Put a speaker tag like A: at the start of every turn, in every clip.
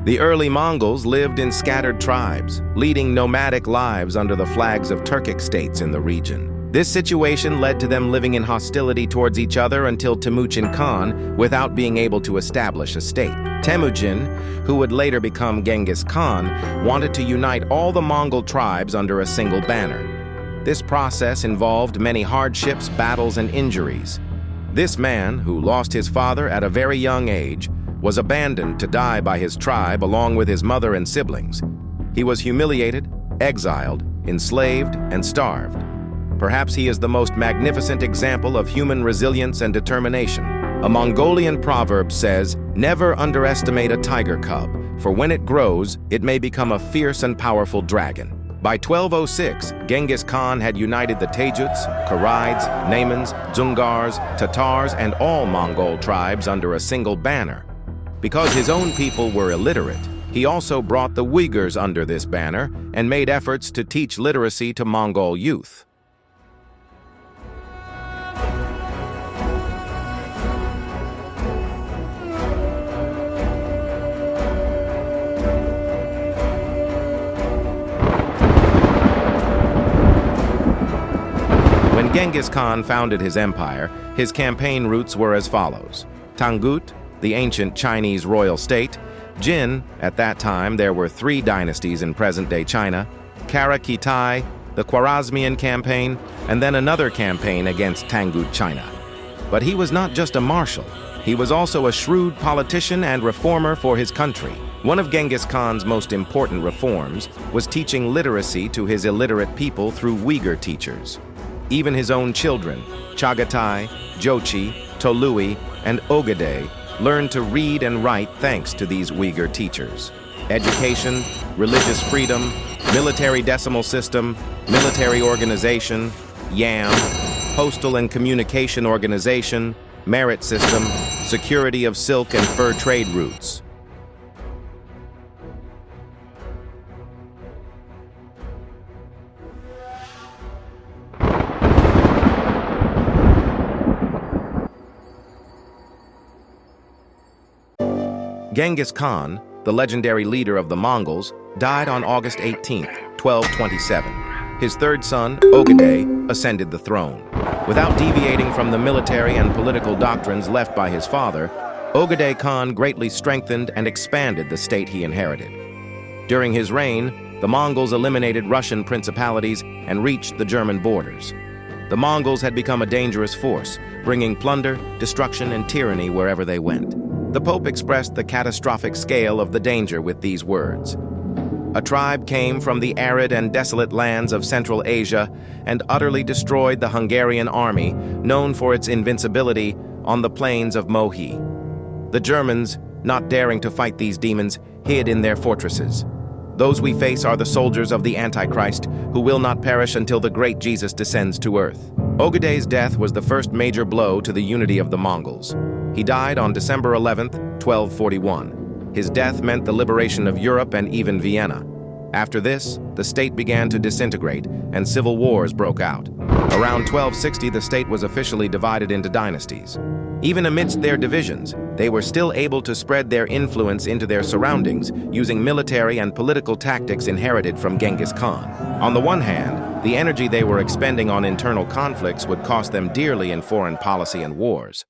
A: The early Mongols lived in scattered tribes, leading nomadic lives under the flags of Turkic states in the region. This situation led to them living in hostility towards each other until Temujin Khan, without being able to establish a state. Temujin, who would later become Genghis Khan, wanted to unite all the Mongol tribes under a single banner. This process involved many hardships, battles, and injuries. This man, who lost his father at a very young age, was abandoned to die by his tribe along with his mother and siblings. He was humiliated, exiled, enslaved, and starved. Perhaps he is the most magnificent example of human resilience and determination. A Mongolian proverb says, "Never underestimate a tiger cub, for when it grows, it may become a fierce and powerful dragon." By 1206, Genghis Khan had united the Tajuts, Kharids, Naimans, Dzungars, Tatars, and all Mongol tribes under a single banner. Because his own people were illiterate, he also brought the Uyghurs under this banner and made efforts to teach literacy to Mongol youth. When Genghis Khan founded his empire, his campaign routes were as follows: Tangut, the ancient Chinese royal state; Jin, at that time there were 3 dynasties in present-day China; Kara Kitai, the Khwarezmian campaign, and then another campaign against Tangut China. But he was not just a marshal. He was also a shrewd politician and reformer for his country. One of Genghis Khan's most important reforms was teaching literacy to his illiterate people through Uyghur teachers. Even his own children, Chagatai, Jochi, Tolui, and Ogadai, learned to read and write thanks to these Uyghur teachers. Education, religious freedom, military decimal system, military organization, YAM, postal and communication organization, merit system, security of silk and fur trade routes. Genghis Khan, the legendary leader of the Mongols, died on August 18, 1227. His third son, Ogadai, ascended the throne. Without deviating from the military and political doctrines left by his father, Ogadai Khan greatly strengthened and expanded the state he inherited. During his reign, the Mongols eliminated Russian principalities and reached the German borders. The Mongols had become a dangerous force, bringing plunder, destruction, and tyranny wherever they went. The Pope expressed the catastrophic scale of the danger with these words: "A tribe came from the arid and desolate lands of Central Asia and utterly destroyed the Hungarian army, known for its invincibility, on the plains of Mohi. The Germans, not daring to fight these demons, hid in their fortresses. Those we face are the soldiers of the Antichrist, who will not perish until the great Jesus descends to earth." Ogadai's death was the first major blow to the unity of the Mongols. He died on December 11, 1241. His death meant the liberation of Europe and even Vienna. After this, the state began to disintegrate, and civil wars broke out. Around 1260, the state was officially divided into dynasties. Even amidst their divisions, they were still able to spread their influence into their surroundings using military and political tactics inherited from Genghis Khan. On the one hand, the energy they were expending on internal conflicts would cost them dearly in foreign policy and wars.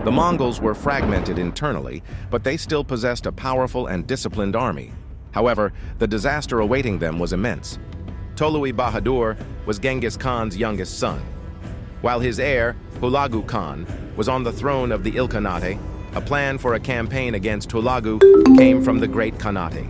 A: The Mongols were fragmented internally, but they still possessed a powerful and disciplined army. However, the disaster awaiting them was immense. Tolui Bahadur was Genghis Khan's youngest son. While his heir, Hulagu Khan, was on the throne of the Ilkhanate, a plan for a campaign against Hulagu came from the Great Khanate.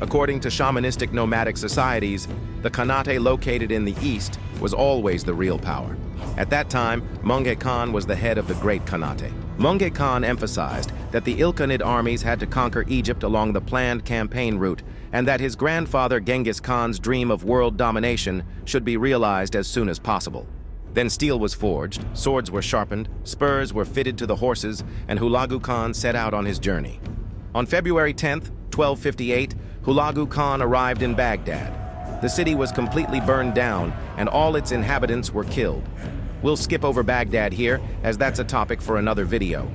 A: According to shamanistic nomadic societies, the Khanate located in the east was always the real power. At that time, Mongol Khan was the head of the Great Khanate. Mongol Khan emphasized that the Ilkhanid armies had to conquer Egypt along the planned campaign route, and that his grandfather Genghis Khan's dream of world domination should be realized as soon as possible. Then steel was forged, swords were sharpened, spurs were fitted to the horses, and Hulagu Khan set out on his journey. On February 10, 1258, Hulagu Khan arrived in Baghdad. The city was completely burned down, and all its inhabitants were killed. We'll skip over Baghdad here, as that's a topic for another video.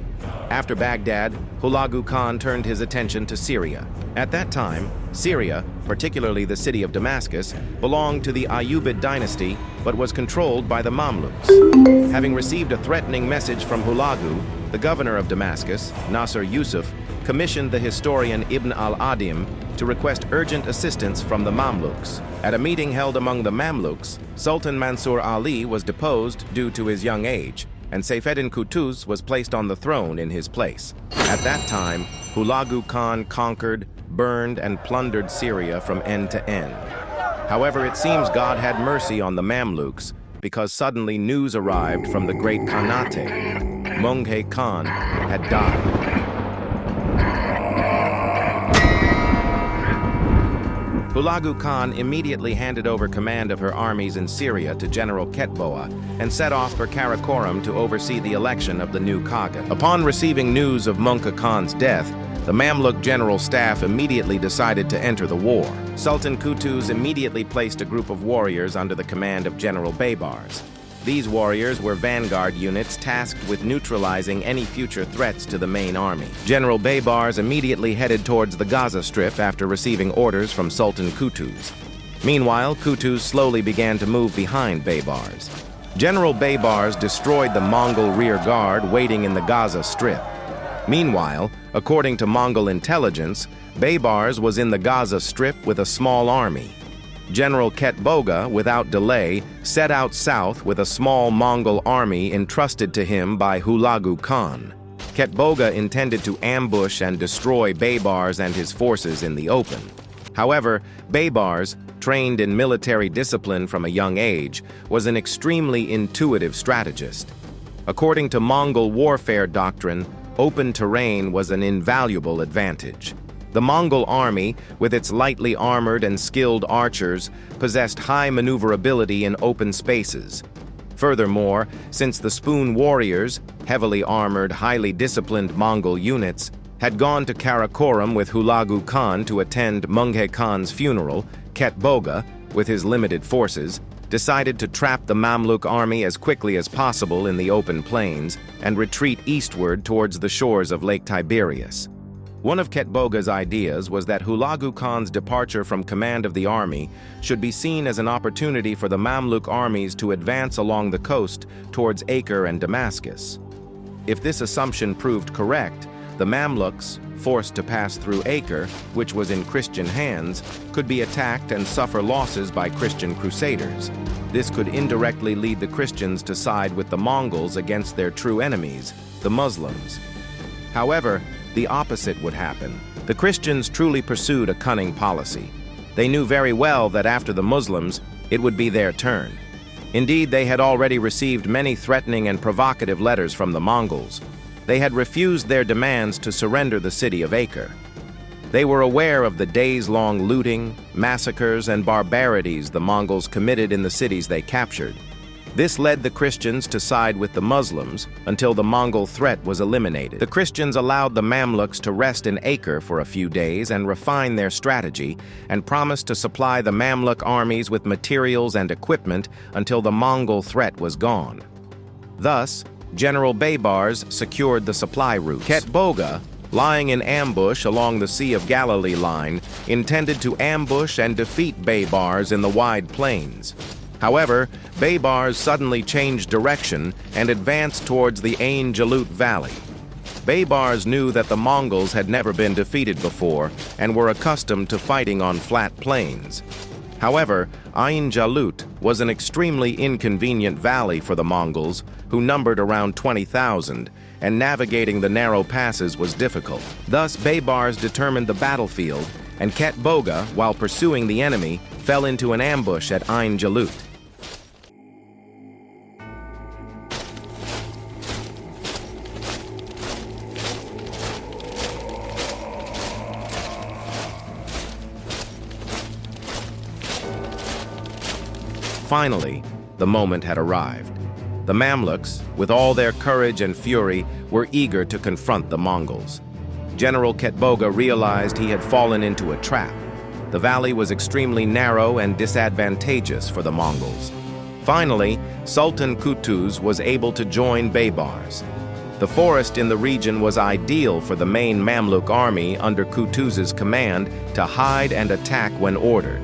A: After Baghdad, Hulagu Khan turned his attention to Syria. At that time, Syria, particularly the city of Damascus, belonged to the Ayyubid dynasty but was controlled by the Mamluks. Having received a threatening message from Hulagu, the governor of Damascus, Nasser Yusuf, commissioned the historian Ibn al-Adim to request urgent assistance from the Mamluks. At a meeting held among the Mamluks, Sultan Mansur Ali was deposed due to his young age, and Seyfeddin Qutuz was placed on the throne in his place. At that time, Hulagu Khan conquered, burned, and plundered Syria from end to end. However, it seems God had mercy on the Mamluks because suddenly news arrived from the great Khanate. Mongol Khan had died. Hulagu Khan immediately handed over command of her armies in Syria to General Ketboa and set off for Karakorum to oversee the election of the new Khagan. Upon receiving news of Mongol Khan's death, the Mamluk general staff immediately decided to enter the war. Sultan Qutuz immediately placed a group of warriors under the command of General Baybars. These warriors were vanguard units tasked with neutralizing any future threats to the main army. General Baybars immediately headed towards the Gaza Strip after receiving orders from Sultan Qutuz. Meanwhile, Qutuz slowly began to move behind Baybars. General Baybars destroyed the Mongol rear guard waiting in the Gaza Strip. Meanwhile, according to Mongol intelligence, Baybars was in the Gaza Strip with a small army. General Ketboga, without delay, set out south with a small Mongol army entrusted to him by Hulagu Khan. Ketboga intended to ambush and destroy Baybars and his forces in the open. However, Baybars, trained in military discipline from a young age, was an extremely intuitive strategist. According to Mongol warfare doctrine, open terrain was an invaluable advantage. The Mongol army, with its lightly armored and skilled archers, possessed high maneuverability in open spaces. Furthermore, since the Spoon warriors, heavily armored, highly disciplined Mongol units, had gone to Karakorum with Hulagu Khan to attend Mongol Khan's funeral, Ketboga, with his limited forces, decided to trap the Mamluk army as quickly as possible in the open plains and retreat eastward towards the shores of Lake Tiberias. One of Ketboga's ideas was that Hulagu Khan's departure from command of the army should be seen as an opportunity for the Mamluk armies to advance along the coast towards Acre and Damascus. If this assumption proved correct, the Mamluks, forced to pass through Acre, which was in Christian hands, could be attacked and suffer losses by Christian crusaders. This could indirectly lead the Christians to side with the Mongols against their true enemies, the Muslims. However, the opposite would happen. The Christians truly pursued a cunning policy. They knew very well that after the Muslims, it would be their turn. Indeed, they had already received many threatening and provocative letters from the Mongols. They had refused their demands to surrender the city of Acre. They were aware of the days-long looting, massacres, and barbarities the Mongols committed in the cities they captured. This led the Christians to side with the Muslims until the Mongol threat was eliminated. The Christians allowed the Mamluks to rest in Acre for a few days and refine their strategy, and promised to supply the Mamluk armies with materials and equipment until the Mongol threat was gone. Thus, General Baybars secured the supply routes. Ketboga, lying in ambush along the Sea of Galilee line, intended to ambush and defeat Baybars in the wide plains. However, Baybars suddenly changed direction and advanced towards the Ain Jalut Valley. Baybars knew that the Mongols had never been defeated before and were accustomed to fighting on flat plains. However, Ain Jalut was an extremely inconvenient valley for the Mongols, who numbered around 20,000, and navigating the narrow passes was difficult. Thus, Baybars determined the battlefield, and Ketboga, while pursuing the enemy, fell into an ambush at Ain Jalut. Finally, the moment had arrived. The Mamluks, with all their courage and fury, were eager to confront the Mongols. General Ketboga realized he had fallen into a trap. The valley was extremely narrow and disadvantageous for the Mongols. Finally, Sultan Qutuz was able to join Baybars. The forest in the region was ideal for the main Mamluk army under Kutuz's command to hide and attack when ordered.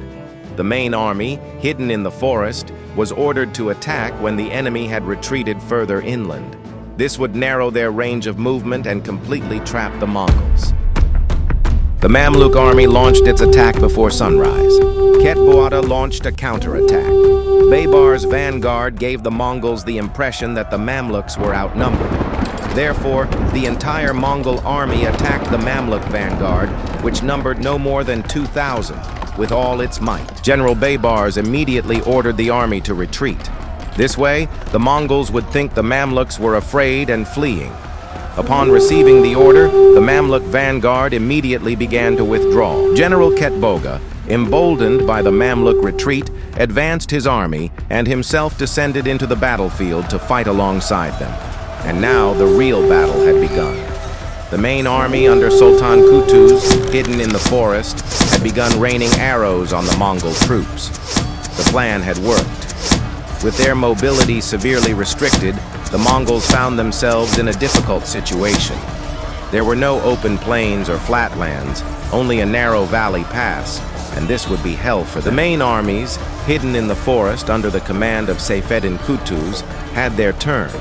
A: The main army, hidden in the forest, was ordered to attack when the enemy had retreated further inland. This would narrow their range of movement and completely trap the Mongols. The Mamluk army launched its attack before sunrise. Ketboata launched a counterattack. Baybar's vanguard gave the Mongols the impression that the Mamluks were outnumbered. Therefore, the entire Mongol army attacked the Mamluk vanguard, which numbered no more than 2,000, with all its might. General Baybars immediately ordered the army to retreat. This way, the Mongols would think the Mamluks were afraid and fleeing. Upon receiving the order, the Mamluk vanguard immediately began to withdraw. General Ketboga, emboldened by the Mamluk retreat, advanced his army and himself descended into the battlefield to fight alongside them. And now the real battle had begun. The main army under Sultan Kutuz, hidden in the forest, had begun raining arrows on the Mongol troops. The plan had worked. With their mobility severely restricted, the Mongols found themselves in a difficult situation. There were no open plains or flatlands, only a narrow valley pass, and this would be hell for them. The main armies, hidden in the forest under the command of Seyfeddin Kutuz, had their turn.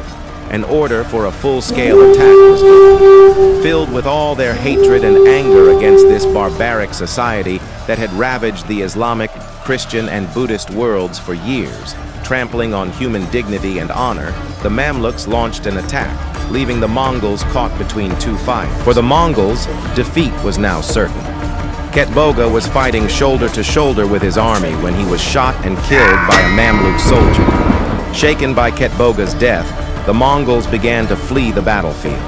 A: An order for a full-scale attack was given. Filled with all their hatred and anger against this barbaric society that had ravaged the Islamic, Christian, and Buddhist worlds for years, trampling on human dignity and honor, the Mamluks launched an attack, leaving the Mongols caught between two fires. For the Mongols, defeat was now certain. Ketboga was fighting shoulder to shoulder with his army when he was shot and killed by a Mamluk soldier. Shaken by Ketboga's death, the Mongols began to flee the battlefield.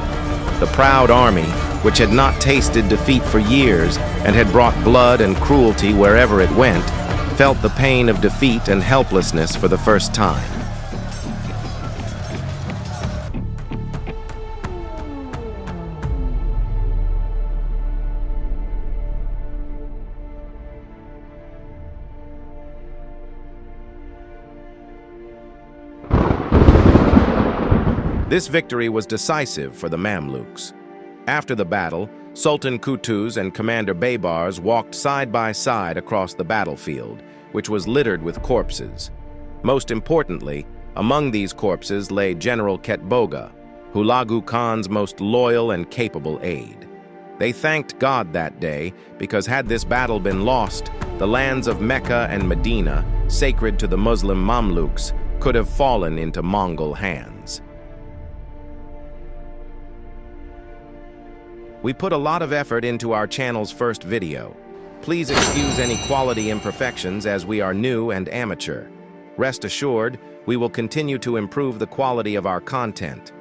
A: The proud army, which had not tasted defeat for years and had brought blood and cruelty wherever it went, felt the pain of defeat and helplessness for the first time. This victory was decisive for the Mamluks. After the battle, Sultan Kutuz and Commander Baybars walked side by side across the battlefield, which was littered with corpses. Most importantly, among these corpses lay General Ketboga, Hulagu Khan's most loyal and capable aide. They thanked God that day because had this battle been lost, the lands of Mecca and Medina, sacred to the Muslim Mamluks, could have fallen into Mongol hands. We put a lot of effort into our channel's first video. Please excuse any quality imperfections as we are new and amateur. Rest assured, we will continue to improve the quality of our content.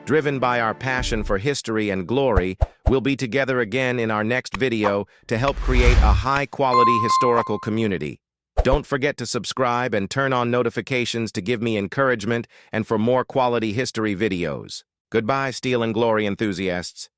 A: Driven by our passion for history and glory, we'll be together again in our next video to help create a high-quality historical community. Don't forget to subscribe and turn on notifications to give me encouragement and for more quality history videos. Goodbye, Steel and Glory enthusiasts.